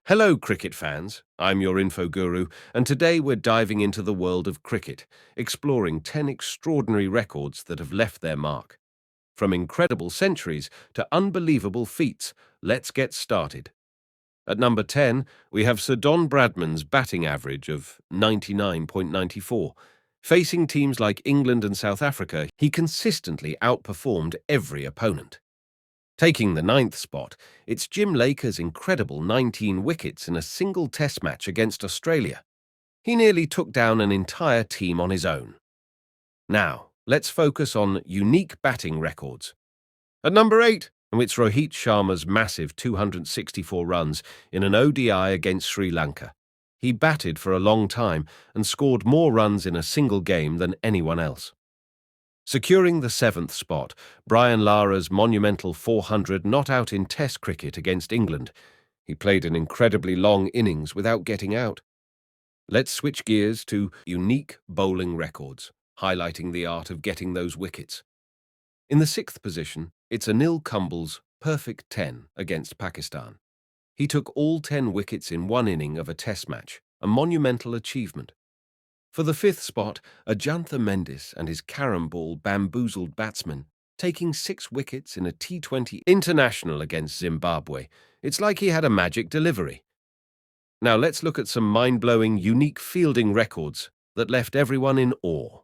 Hello, cricket fans. I'm your Infoguru, and today we're diving into the world of cricket, exploring 10 extraordinary records that have left their mark. From incredible centuries to unbelievable feats, let's get started. At number 10, we have Sir Don Bradman's batting average of 99.94. Facing teams like England and South Africa, he consistently outperformed every opponent. Taking the ninth spot, it's Jim Laker's incredible 19 wickets in a single test match against Australia. He nearly took down an entire team on his own. Now, let's focus on unique batting records. At number 8, it's Rohit Sharma's massive 264 runs in an ODI against Sri Lanka. He batted for a long time and scored more runs in a single game than anyone else. Securing the 7th spot, Brian Lara's monumental 400 not out in Test cricket against England. He played an incredibly long innings without getting out. Let's switch gears to unique bowling records, highlighting the art of getting those wickets. In the 6th position, it's Anil Kumble's perfect 10 against Pakistan. He took all 10 wickets in one inning of a Test match, a monumental achievement. For the 5th spot, Ajantha Mendis and his carom ball bamboozled batsmen, taking 6 wickets in a T20 international against Zimbabwe. It's like he had a magic delivery. Now let's look at some mind-blowing, unique fielding records that left everyone in awe.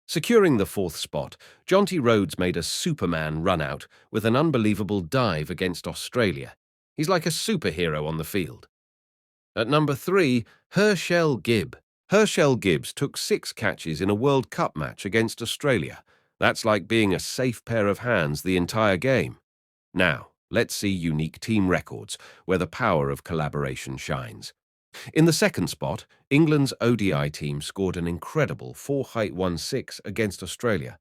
Securing the 4th spot, Jonty Rhodes made a Superman run-out with an unbelievable dive against Australia. He's like a superhero on the field. At number 3, Herschelle Gibbs took 6 catches in a World Cup match against Australia. That's like being a safe pair of hands the entire game. Now, let's see unique team records where the power of collaboration shines. In the 2nd spot, England's ODI team scored an incredible 4-height-1-6 against Australia.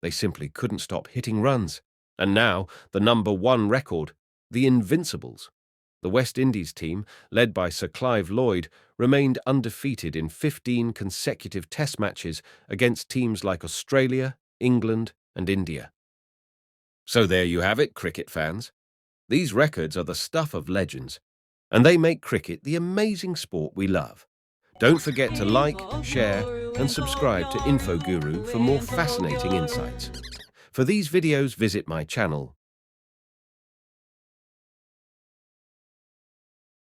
They simply couldn't stop hitting runs. And now, the number 1 record, the Invincibles. The West Indies team, led by Sir Clive Lloyd, remained undefeated in 15 consecutive Test matches against teams like Australia, England, and India. So there you have it, cricket fans. These records are the stuff of legends, and they make cricket the amazing sport we love. Don't forget to like, share, and subscribe to Infoguru for more fascinating insights. For these videos, visit my channel,